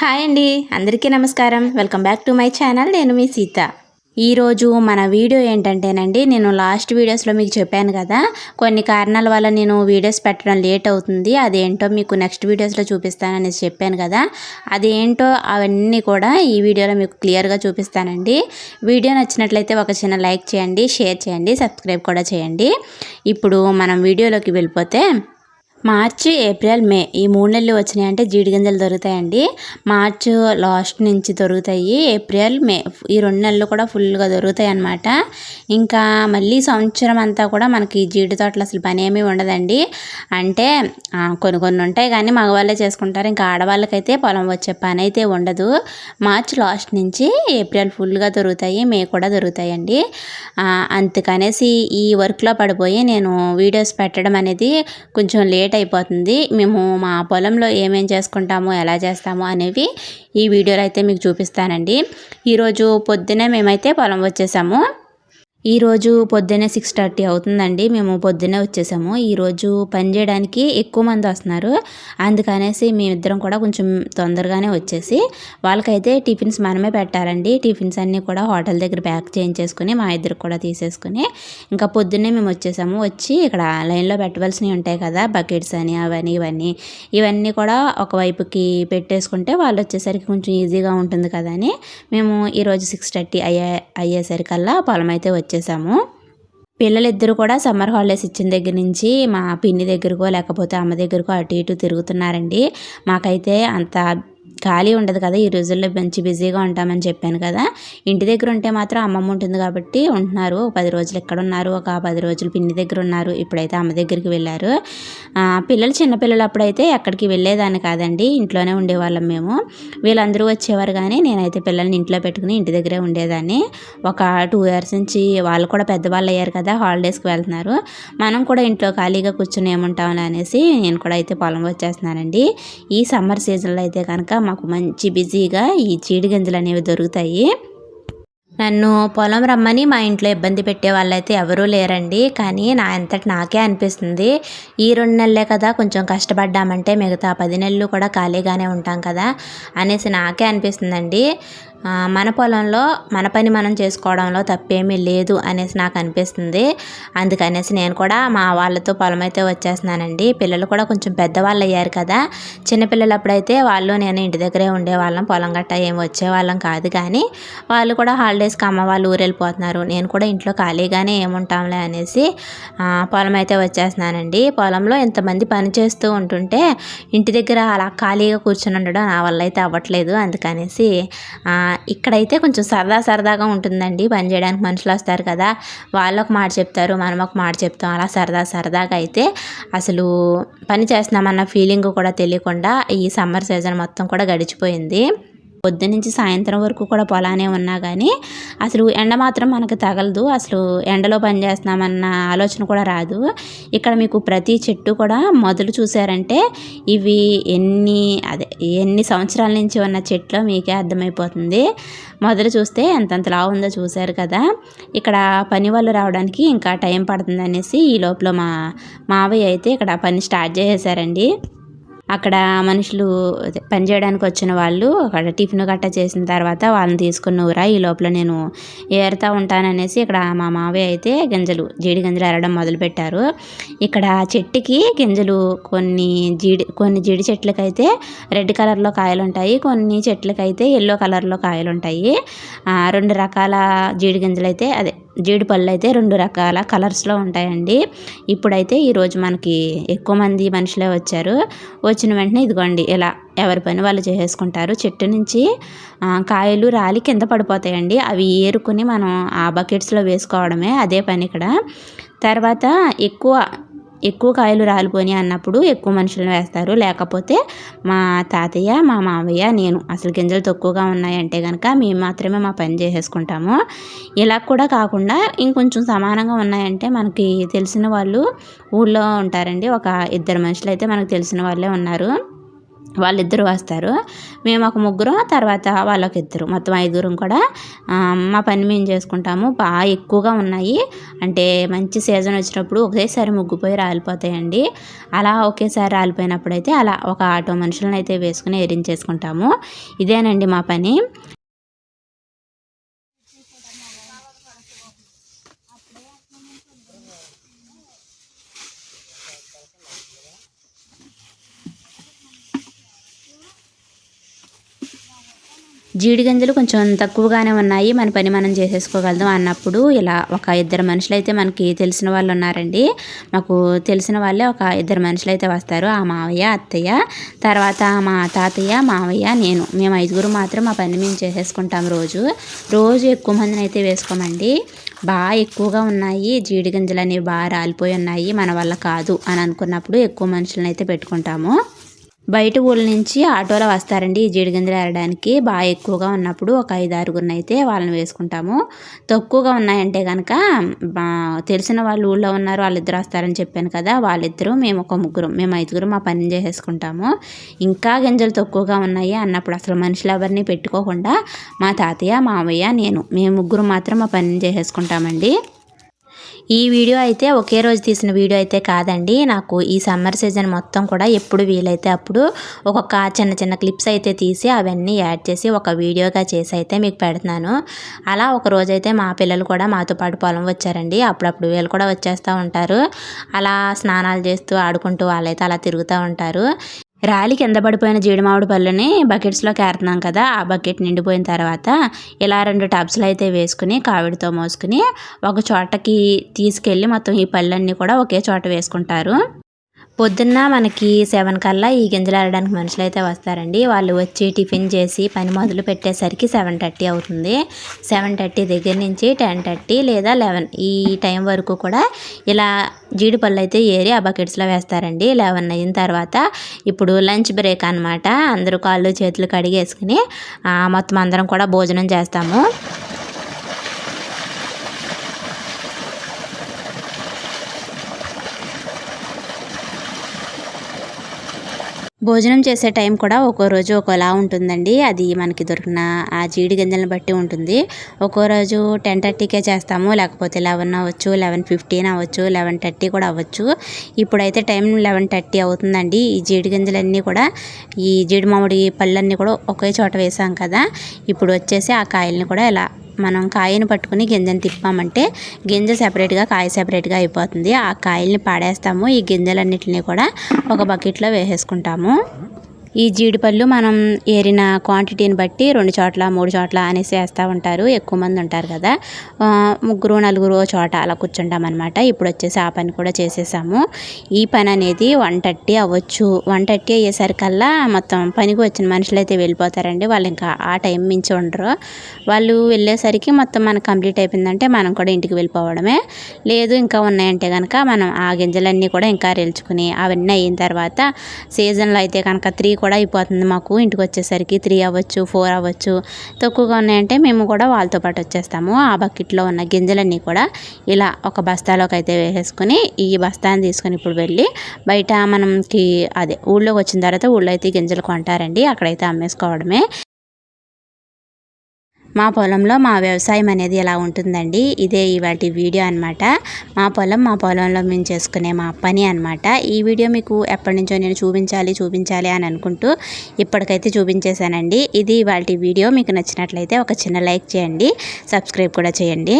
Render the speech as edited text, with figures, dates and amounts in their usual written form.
Hi అండి, అందరికీ నమస్కారం. Welcome back to my channel. నేను మీ సీత. ఈరోజు మన వీడియో ఏంటంటేనండి, నేను లాస్ట్ వీడియోస్లో మీకు చెప్పాను కదా, కొన్ని కారణాల వల్ల నేను వీడియోస్ పెట్టడం లేట్ అవుతుంది. అదేంటో మీకు నెక్స్ట్ వీడియోస్లో చూపిస్తాననేసి చెప్పాను కదా, అదేంటో అవన్నీ కూడా ఈ వీడియోలో మీకు క్లియర్గా చూపిస్తానండి. వీడియో నచ్చినట్లయితే ఒక చిన్న లైక్ చేయండి, షేర్ చేయండి, సబ్స్క్రైబ్ కూడా చేయండి. ఇప్పుడు మనం వీడియోలోకి వెళ్ళిపోతే, మార్చి, ఏప్రిల్, మే ఈ 3 నెలలు వచ్చినాయంటే జీడి గింజలు దొరుకుతాయండి. మార్చి లాస్ట్ నుంచి దొరుకుతాయి. ఏప్రిల్, మే ఈ 2 నెలలు కూడా ఫుల్గా దొరుకుతాయి అన్నమాట. ఇంకా మళ్ళీ సంవత్సరం అంతా కూడా మనకి జీడి తోటలు అసలు పని ఏమీ ఉండదండి. అంటే కొన్ని ఉంటాయి కానీ మగవాళ్ళే చేసుకుంటారు. ఇంకా ఆడవాళ్ళకైతే పొలం వచ్చే పని అయితే ఉండదు. మార్చి లాస్ట్ నుంచి ఏప్రిల్ ఫుల్గా దొరుకుతాయి, మే కూడా దొరుకుతాయండి. అందుకనేసి ఈ వర్క్లో పడిపోయి నేను వీడియోస్ పెట్టడం అనేది కొంచెం లేట్ అయిపోతుంది. మేము మా పొలంలో ఏమేం చేసుకుంటాము, ఎలా చేస్తాము అనేవి ఈ వీడియోలో అయితే మీకు చూపిస్తానండి. ఈరోజు పొద్దునే మేమైతే పొలం వచ్చేసాము. ఈరోజు పొద్దున్నే 6:30 అవుతుందండి. మేము పొద్దున్నే వచ్చేసాము. ఈరోజు పని చేయడానికి ఎక్కువ మంది వస్తున్నారు. అందుకనేసి మేమిద్దరం కూడా కొంచెం తొందరగానే వచ్చేసి వాళ్ళకైతే టిఫిన్స్ మనమే పెట్టాలండి. టిఫిన్స్ అన్నీ కూడా హోటల్ దగ్గర ప్యాక్ చేయించేసుకుని మా ఇద్దరికి కూడా తీసేసుకుని ఇంకా పొద్దున్నే మేము వచ్చేసాము. వచ్చి ఇక్కడ లైన్లో పెట్టవలసినవి ఉంటాయి కదా, బకెట్స్ అని అవన్నీ ఇవన్నీ కూడా ఒకవైపుకి పెట్టేసుకుంటే వాళ్ళు వచ్చేసరికి కొంచెం ఈజీగా ఉంటుంది కదా అని మేము ఈరోజు 6:30 అయ్యేసరికల్లా పొలం అయితే వచ్చేసాము. పిల్లలిద్దరూ కూడా సమ్మర్ హాలిడేస్ ఇచ్చిన దగ్గర నుంచి మా పిన్ని దగ్గరకో లేకపోతే అమ్మ దగ్గరకో అటు ఇటు తిరుగుతున్నారండి. మాకైతే అంత ఖాళీ ఉండదు కదా, ఈ రోజుల్లో మంచి బిజీగా ఉంటామని చెప్పాను కదా. ఇంటి దగ్గర ఉంటే మాత్రం అమ్మమ్మ ఉంటుంది కాబట్టి ఉంటున్నారు. 10 రోజులు ఎక్కడ ఉన్నారు, ఒక 10 రోజులు పిన్ని దగ్గర ఉన్నారు. ఇప్పుడైతే అమ్మ దగ్గరికి వెళ్ళారు. పిల్లలు చిన్నపిల్లలు అప్పుడైతే ఎక్కడికి వెళ్ళేదాన్ని కాదండి, ఇంట్లోనే ఉండేవాళ్ళం మేము. వీళ్ళందరూ వచ్చేవారు కానీ నేనైతే పిల్లల్ని ఇంట్లో పెట్టుకుని ఇంటి దగ్గరే ఉండేదాన్ని. ఒక 2 ఇయర్స్ నుంచి వాళ్ళు కూడా పెద్దవాళ్ళు అయ్యారు కదా, హాలిడేస్కి వెళ్తున్నారు. మనం కూడా ఇంట్లో ఖాళీగా కూర్చొని ఏముంటామని అనేసి నేను కూడా అయితే పొలం వచ్చేస్తున్నానండి. ఈ సమ్మర్ సీజన్లో అయితే కనుక మాకు మంచి బిజీగా ఈ జీడి గింజలు అనేవి దొరుకుతాయి. నన్ను పొలం రమ్మని మా ఇంట్లో ఇబ్బంది పెట్టే వాళ్ళైతే ఎవరూ లేరండి. కానీ నా అంతటి నాకే అనిపిస్తుంది, ఈ 2 నెలలే కదా కొంచెం కష్టపడ్డామంటే మిగతా 10 నెలలు కూడా ఖాళీగానే ఉంటాం కదా అనేసి నాకే అనిపిస్తుందండి. మన పొలంలో మన పని మనం చేసుకోవడంలో తప్పేమీ లేదు అనేసి నాకు అనిపిస్తుంది. అందుకనేసి నేను కూడా మా వాళ్ళతో పొలం అయితే వచ్చేస్తున్నానండి. పిల్లలు కూడా కొంచెం పెద్దవాళ్ళు అయ్యారు కదా, చిన్నపిల్లలు అప్పుడైతే వాళ్ళు నేను ఇంటి దగ్గరే ఉండేవాళ్ళం, పొలం గట్ట ఏమి వచ్చేవాళ్ళం కాదు. కానీ వాళ్ళు కూడా హాలిడేస్కి అమ్మ వాళ్ళు ఊరు వెళ్ళిపోతున్నారు, నేను కూడా ఇంట్లో ఖాళీగానే ఏముంటాంలే అనేసి పొలం అయితే వచ్చేస్తున్నానండి. పొలంలో ఎంతమంది పని చేస్తూ ఉంటుంటే ఇంటి దగ్గర అలా ఖాళీగా కూర్చొని ఉండడం నా వల్ల అయితే అవ్వట్లేదు. అందుకనేసి ఇక్కడైతే కొంచెం సరదాగా ఉంటుందండి. పని చేయడానికి మనుషులు వస్తారు కదా, వాళ్ళు ఒక మాట చెప్తారు, మనం ఒక మాట చెప్తాం. అలా సరదాగా అయితే అసలు పని చేస్తున్నామన్న ఫీలింగ్ కూడా తెలియకుండా ఈ సమ్మర్ సీజన్ మొత్తం కూడా గడిచిపోయింది. పొద్దు నుంచి సాయంత్రం వరకు కూడా పొలానే ఉన్నా కానీ అసలు ఎండ మాత్రం మనకు తగలదు. అసలు ఎండలో పని చేస్తున్నామన్న ఆలోచన కూడా రాదు. ఇక్కడ మీకు ప్రతి చెట్టు కూడా మొదలు చూసారంటే ఇవి ఎన్ని సంవత్సరాల నుంచి ఉన్న చెట్లు మీకే అర్థమైపోతుంది. మొదలు చూస్తే ఎంతంతలా ఉందో చూశారు కదా. ఇక్కడ పని వాళ్ళు రావడానికి ఇంకా టైం పడుతుంది అనేసి ఈ లోపల మా మావయ్య అయితే ఇక్కడ పని స్టార్ట్ చేసేసారండి. అక్కడ మనుషులు పని చేయడానికి వచ్చిన వాళ్ళు అక్కడ టిఫిన్ గట్ట చేసిన తర్వాత వాళ్ళని తీసుకుని ఊరా, ఈ లోపల నేను ఏరుతూ ఉంటాననేసి ఇక్కడ మా మావయ్య అయితే జీడి గింజలు ఏరడం మొదలుపెట్టారు. ఇక్కడ చెట్టుకి గింజలు కొన్ని జీడి చెట్లకైతే రెడ్ కలర్లో కాయలు ఉంటాయి, కొన్ని చెట్లకైతే ఎల్లో కలర్లో కాయలు ఉంటాయి. 2 రకాల జీడి గింజలు అయితే జీడి పళ్ళు అయితే 2 రకాల కలర్స్లో ఉంటాయండి. ఇప్పుడైతే ఈరోజు మనకి ఎక్కువ మంది మనుషులే వచ్చారు. వచ్చిన వెంటనే ఇదిగోండి ఇలా ఎవరి పని వాళ్ళు చేసేసుకుంటారు. చెట్టు నుంచి కాయలు రాలి కింద పడిపోతాయండి, అవి ఏరుకుని మనం ఆ బకెట్స్లో వేసుకోవడమే అదే పని ఇక్కడ. తర్వాత ఎక్కువ కాయలు రాలిపోయి అన్నప్పుడు ఎక్కువ మనుషులను వేస్తారు. లేకపోతే మా తాతయ్య, మా మావయ్య, నేను అసలు గింజలు తక్కువగా ఉన్నాయంటే కనుక మేము మాత్రమే మా పని చేసేసుకుంటాము. ఇలా కూడా కాకుండా ఇంకొంచెం సమానంగా ఉన్నాయంటే మనకి తెలిసిన వాళ్ళు ఊళ్ళో ఉంటారండి. ఒక 2 మనుషులు అయితే మనకు తెలిసిన వాళ్ళే ఉన్నారు. వాళ్ళిద్దరు వస్తారు. మేము ఒక ముగ్గురం, తర్వాత వాళ్ళొక ఇద్దరు, మొత్తం 5 కూడా మా పని మేము చేసుకుంటాము. బాగా ఎక్కువగా ఉన్నాయి. అంటే మంచి సీజన్ వచ్చినప్పుడు ఒకేసారి ముగ్గుపోయి రాలిపోతాయండి. అలా ఒకేసారి రాలిపోయినప్పుడైతే అలా ఒక ఆటో మనుషులను అయితే వేసుకుని ఎరించేసుకుంటాము. ఇదేనండి మా పని. జీడి గింజలు కొంచెం తక్కువగానే ఉన్నాయి, మన పని మనం చేసేసుకోగలదు అన్నప్పుడు ఇలా ఒక 2 మనుషులు అయితే మనకి తెలిసిన వాళ్ళు ఉన్నారండి. మాకు తెలిసిన వాళ్ళే ఒక 2 మనుషులు అయితే వస్తారు. ఆ మావయ్య, అత్తయ్య, తర్వాత మా తాతయ్య, మావయ్య, నేను, మేము 5 మాత్రం మా పని మేము చేసేసుకుంటాం. రోజు ఎక్కువ మందిని అయితే వేసుకోమండి. బాగా ఎక్కువగా ఉన్నాయి జీడి గింజలు అనేవి, బాగా రాలిపోయి ఉన్నాయి, మన వల్ల కాదు అని అనుకున్నప్పుడు ఎక్కువ మనుషులను అయితే పెట్టుకుంటాము. బయట ఊళ్ళ నుంచి ఆటోలో వస్తారండి ఈ జీడి గింజలు ఏరడానికి. బాగా ఎక్కువగా ఉన్నప్పుడు ఒక 5-6 అయితే వాళ్ళని వేసుకుంటాము. తక్కువగా ఉన్నాయంటే కనుక తెలిసిన వాళ్ళు ఊళ్ళో ఉన్నారు, వాళ్ళిద్దరు వస్తారని చెప్పాను కదా, వాళ్ళిద్దరూ, మేము ఒక ముగ్గురం, మేము 5 మా పని చేసేసుకుంటాము. ఇంకా గింజలు తక్కువగా ఉన్నాయి అన్నప్పుడు అసలు మనుషులు ఎవరిని పెట్టుకోకుండా మా తాతయ్య, మామయ్య, మేము ముగ్గురు మాత్రం మా పని చేసేసుకుంటామండి. ఈ వీడియో అయితే ఒకే రోజు తీసిన వీడియో అయితే కాదండి. నాకు ఈ సమ్మర్ సీజన్ మొత్తం కూడా ఎప్పుడు వీలైతే అప్పుడు ఒక్కొక్క చిన్న క్లిప్స్ అయితే తీసి అవన్నీ యాడ్ చేసి ఒక వీడియోగా చేసి అయితే మీకు పెడుతున్నాను. అలా ఒక రోజైతే మా పిల్లలు కూడా మాతో పాటు పొలం వచ్చారండి. అప్పుడప్పుడు వీళ్ళు కూడా వచ్చేస్తూ ఉంటారు. అలా స్నానాలు చేస్తూ ఆడుకుంటూ వాళ్ళైతే అలా తిరుగుతూ ఉంటారు. రాలి కింద పడిపోయిన జీడి మామిడి పళ్ళని బకెట్స్లోకి ఏరుతున్నాం కదా, ఆ బకెట్ నిండిపోయిన తర్వాత ఇలా 2 టబ్స్లో అయితే వేసుకుని కావిడితో మోసుకుని ఒక చోటకి తీసుకెళ్ళి మొత్తం ఈ పళ్ళన్నీ కూడా ఒకే చోట వేసుకుంటారు. పొద్దున్న మనకి 7 కల్లా ఈ గింజలు ఏరడానికి మనుషులు అయితే వస్తారండి. వాళ్ళు వచ్చి టిఫిన్ చేసి పని మొదలు పెట్టేసరికి 7:30 అవుతుంది. 7:30 దగ్గర నుంచి 10:30 లేదా 11 ఈ టైం వరకు కూడా ఇలా జీడిపళ్ళు అయితే ఏరి ఆ బకెట్స్లో వేస్తారండి. 11 అయిన తర్వాత ఇప్పుడు లంచ్ బ్రేక్ అనమాట. అందరూ కాళ్ళు చేతులు కడిగేసుకుని మొత్తం అందరం కూడా భోజనం చేస్తాము. భోజనం చేసే టైం కూడా ఒక్కో రోజు ఒక్కోలా ఉంటుందండి. అది మనకి దొరికిన ఆ జీడి గింజలను బట్టి ఉంటుంది. ఒక్కో రోజు 10:30కే చేస్తాము, లేకపోతే 11 అవ్వచ్చు, 11:15 అవ్వచ్చు, 11:30 కూడా అవ్వచ్చు. ఇప్పుడైతే టైం 11:30 అవుతుందండి. ఈ జీడి గింజలన్నీ కూడా, ఈ జీడి మామిడి పళ్ళన్నీ కూడా ఒకే చోట వేసాం కదా, ఇప్పుడు వచ్చేసి ఆ కాయల్ని కూడా ఇలా మనం కాయను పట్టుకుని గింజను తిప్పామంటే గింజ సెపరేట్గా, కాయ సెపరేట్గా అయిపోతుంది. ఆ కాయల్ని పాడేస్తాము. ఈ గింజలన్నిటిని కూడా ఒక బకెట్లో వేసేసుకుంటాము. ఈ జీడిపళ్ళు మనం ఏరిన క్వాంటిటీని బట్టి 2 చోట్ల 3 చోట్ల అనేసి వేస్తూ ఉంటారు. ఎక్కువ మంది ఉంటారు కదా, 3-4 చోట అలా కూర్చుంటాం అనమాట. ఇప్పుడు వచ్చేసి ఆ పని కూడా చేసేసాము. ఈ పని అనేది 1:30 అవ్వచ్చు. 1:30 అయ్యేసరికల్లా మొత్తం పనికి వచ్చిన మనుషులు అయితే వెళ్ళిపోతారండి. వాళ్ళు ఇంకా ఆ టైం మించి ఉండరు. వాళ్ళు వెళ్ళేసరికి మొత్తం మనకు కంప్లీట్ అయిపోయిందంటే మనం కూడా ఇంటికి వెళ్ళిపోవడమే. లేదు ఇంకా ఉన్నాయంటే కనుక మనం ఆ గింజలన్నీ కూడా ఇంకా రెల్చుకుని అవన్నీ అయిన తర్వాత సీజన్లో అయితే కనుక 3 కూడా అయిపోతుంది మాకు. ఇంటికి వచ్చేసరికి 3 అవ్వచ్చు, 4 అవ్వచ్చు. తక్కువగా ఉన్నాయంటే మేము కూడా వాళ్ళతో పాటు వచ్చేస్తాము. ఆ బకెట్లో ఉన్న గింజలన్నీ కూడా ఇలా ఒక బస్తాలోకి అయితే వేసేసుకుని ఈ బస్తాన్ని తీసుకొని ఇప్పుడు వెళ్ళి బయట మనకి ఊళ్ళోకి వచ్చిన తర్వాత ఊళ్ళో అయితే గింజలు కొంటారండి, అక్కడైతే అమ్మేసుకోవడమే. మా పొలంలో మా వ్యవసాయం అనేది ఎలా ఉంటుందండి. ఇదే ఇవాటి వీడియో అనమాట. మా పొలంలో మేము చేసుకునే మా పని అనమాట. ఈ వీడియో మీకు ఎప్పటి నుంచో నేను చూపించాలి అని అనుకుంటూ ఇప్పటికైతే చూపించేశానండి. ఇది ఇవాటి వీడియో. మీకు నచ్చినట్లయితే ఒక చిన్న లైక్ చేయండి, సబ్స్క్రైబ్ కూడా చేయండి.